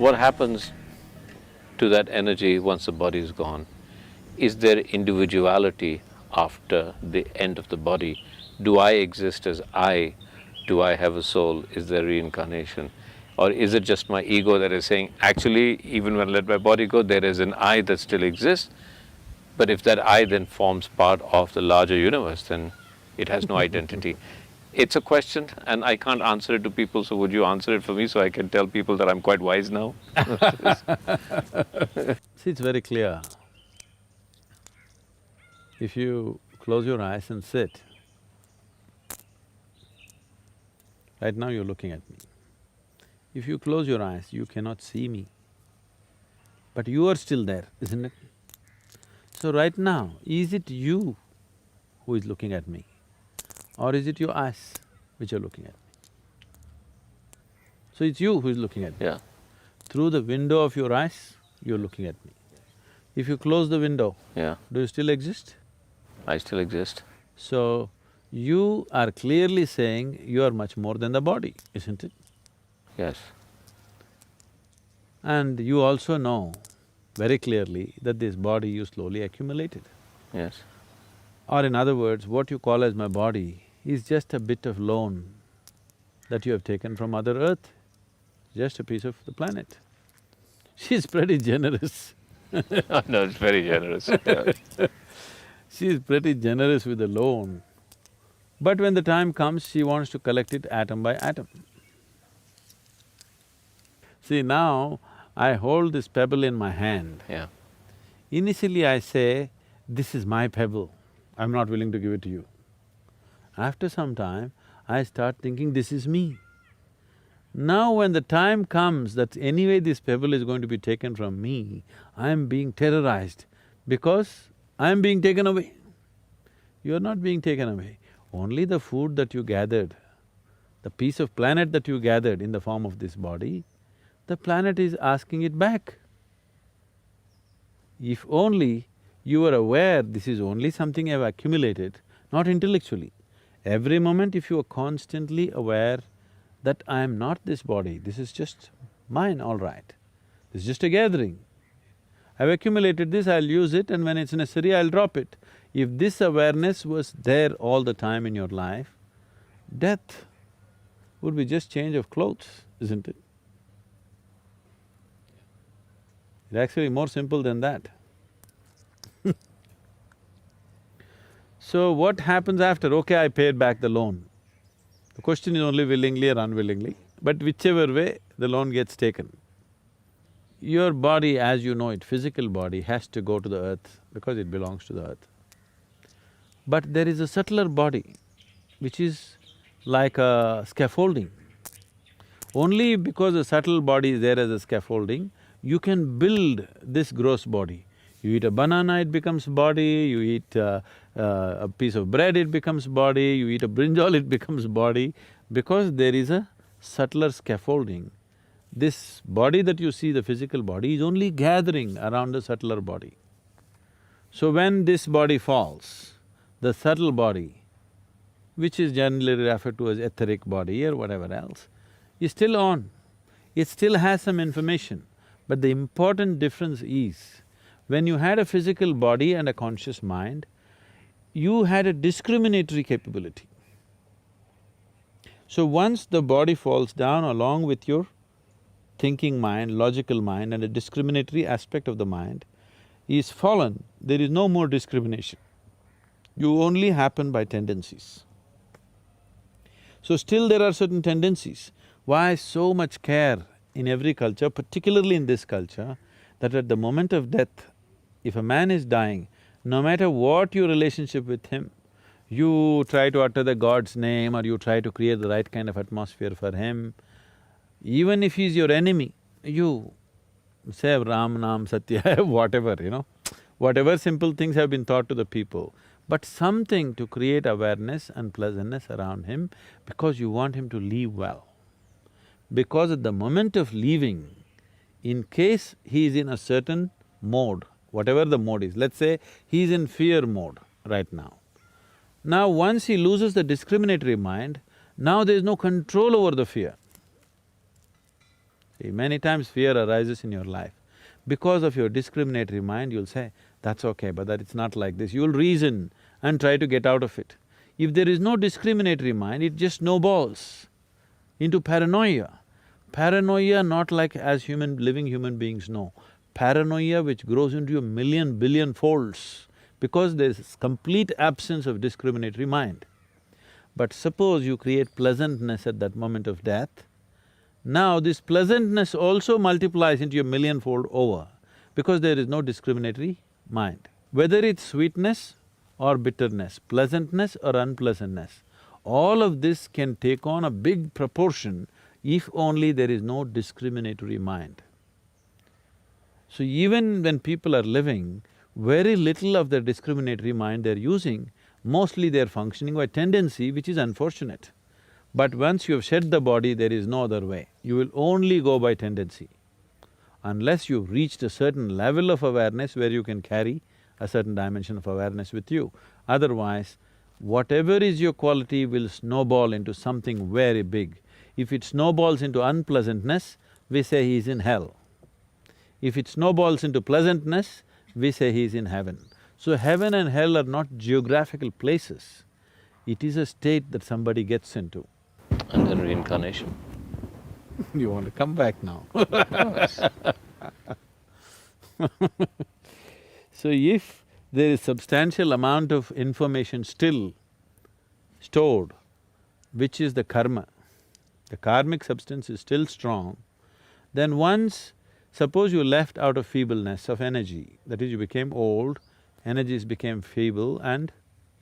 What happens to that energy once the body is gone? Is there individuality after the end of the body? Do I exist as I? Do I have a soul? Is there reincarnation? Or is it just my ego that is saying, actually, even when I let my body go, there is an I that still exists, but if that I then forms part of the larger universe, then it has no identity. It's a question, and I can't answer it to people, so would you answer it for me so I can tell people that I'm quite wise now? See, it's very clear. If you close your eyes and sit, right now you're looking at me. If you close your eyes, you cannot see me. But you are still there, isn't it? So right now, is it you who is looking at me? Or is it your eyes which are looking at me? So it's you who is looking at me. Yeah. Through the window of your eyes, you're looking at me. If you close the window, Yeah. do you still exist? I still exist. So, you are clearly saying you are much more than the body, isn't it? Yes. And you also know very clearly that this body you slowly accumulated. Yes. Or in other words, what you call as my body is just a bit of loan that you have taken from Mother Earth, just a piece of the planet. She's pretty generous. No, it's very generous. Yeah. She's pretty generous with the loan. But when the time comes, she wants to collect it atom by atom. See, now I hold this pebble in my hand. Yeah. Initially I say, this is my pebble, I'm not willing to give it to you. After some time, I start thinking, this is me. Now when the time comes that anyway this pebble is going to be taken from me, I am being terrorized because I am being taken away. You are not being taken away. Only the food that you gathered, the piece of planet that you gathered in the form of this body, the planet is asking it back. If only you were aware this is only something I've accumulated, not intellectually. Every moment if you are constantly aware that I am not this body, this is just mine, all right. This is just a gathering. I've accumulated this, I'll use it, and when it's necessary, I'll drop it. If this awareness was there all the time in your life, death would be just change of clothes, isn't it? It's actually more simple than that. So what happens after? Okay, I paid back the loan. The question is only willingly or unwillingly, but whichever way, the loan gets taken. Your body, as you know it, physical body, has to go to the earth because it belongs to the earth. But there is a subtler body which is like a scaffolding. Only because the subtle body is there as a scaffolding, you can build this gross body. You eat a banana, it becomes body, you eat a piece of bread, it becomes body, you eat a brinjal, it becomes body, because there is a subtler scaffolding. This body that you see, the physical body, is only gathering around the subtler body. So when this body falls, the subtle body, which is generally referred to as etheric body or whatever else, is still on. It still has some information, but the important difference is, when you had a physical body and a conscious mind, you had a discriminatory capability. So once the body falls down along with your thinking mind, logical mind, and a discriminatory aspect of the mind is fallen, there is no more discrimination. You only happen by tendencies. So still there are certain tendencies. Why so much care in every culture, particularly in this culture, that at the moment of death, if a man is dying, no matter what your relationship with him, you try to utter the God's name or you try to create the right kind of atmosphere for him. Even if he's your enemy, you say Ram, Nam, Satya, whatever, you know. Whatever simple things have been taught to the people, but something to create awareness and pleasantness around him because you want him to live well. Because at the moment of leaving, in case he is in a certain mode, whatever the mode is, let's say he is in fear mode right now. Now once he loses the discriminatory mind, now there is no control over the fear. Many times fear arises in your life. Because of your discriminatory mind, you'll say, that's okay, but that it's not like this. You'll reason and try to get out of it. If there is no discriminatory mind, it just snowballs into paranoia. Paranoia not like as living human beings know. Paranoia which grows into a million, billion folds because there's complete absence of discriminatory mind. But suppose you create pleasantness at that moment of death, now this pleasantness also multiplies into a millionfold over because there is no discriminatory mind. Whether it's sweetness or bitterness, pleasantness or unpleasantness, all of this can take on a big proportion if only there is no discriminatory mind. So even when people are living, very little of their discriminatory mind they're using, mostly they're functioning by tendency, which is unfortunate. But once you have shed the body, there is no other way. You will only go by tendency. Unless you've reached a certain level of awareness where you can carry a certain dimension of awareness with you. Otherwise, whatever is your quality will snowball into something very big. If it snowballs into unpleasantness, we say he's in hell. If it snowballs into pleasantness, we say he's in heaven. So heaven and hell are not geographical places. It is a state that somebody gets into. And then reincarnation. You want to come back now Yes. So if there is substantial amount of information still stored, which is the karma, the karmic substance is still strong, then once, suppose you left out of feebleness of energy, that is you became old, energies became feeble and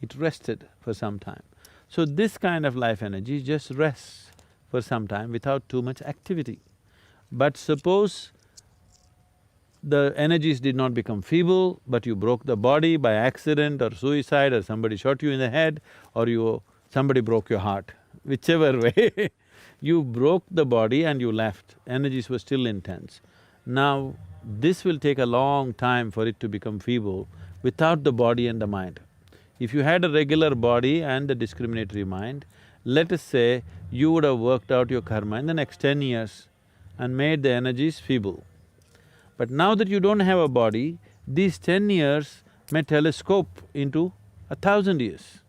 it rested for some time. So this kind of life energy just rests for some time without too much activity. But suppose the energies did not become feeble, but you broke the body by accident or suicide or somebody shot you in the head or somebody broke your heart, whichever way you broke the body and you left, energies were still intense. Now, this will take a long time for it to become feeble without the body and the mind. If you had a regular body and a discriminatory mind, let us say you would have worked out your karma in the next 10 years and made the energies feeble. But now that you don't have a body, these 10 years may telescope into 1,000 years.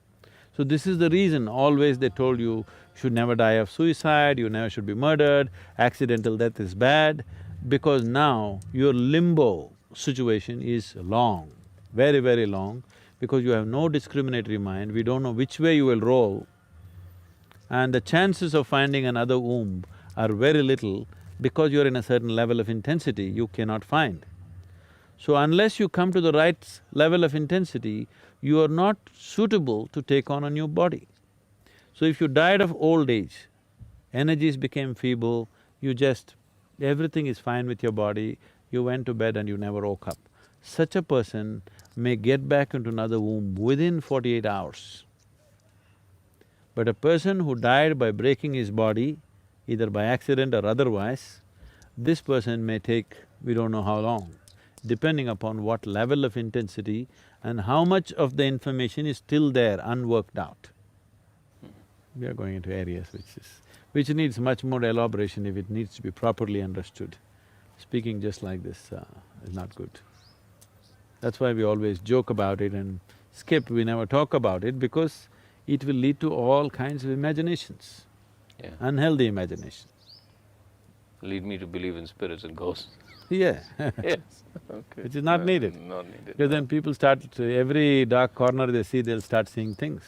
So this is the reason always they told you should never die of suicide, you never should be murdered, accidental death is bad, because now your limbo situation is long, very, very long, because you have no discriminatory mind, we don't know which way you will roll, and the chances of finding another womb are very little because you're in a certain level of intensity you cannot find. So unless you come to the right level of intensity, you are not suitable to take on a new body. So if you died of old age, energies became feeble, everything is fine with your body, you went to bed and you never woke up. Such a person may get back into another womb within 48 hours. But a person who died by breaking his body, either by accident or otherwise, this person may take we don't know how long, depending upon what level of intensity and how much of the information is still there, unworked out. We are going into areas which needs much more elaboration if it needs to be properly understood. Speaking just like this is not good. That's why we always joke about it and skip, we never talk about it because it will lead to all kinds of imaginations, Yeah. unhealthy imagination. Lead me to believe in spirits and ghosts. Yeah Yes, okay. Which is not needed. Not needed. Because then people start… every dark corner they see, they'll start seeing things.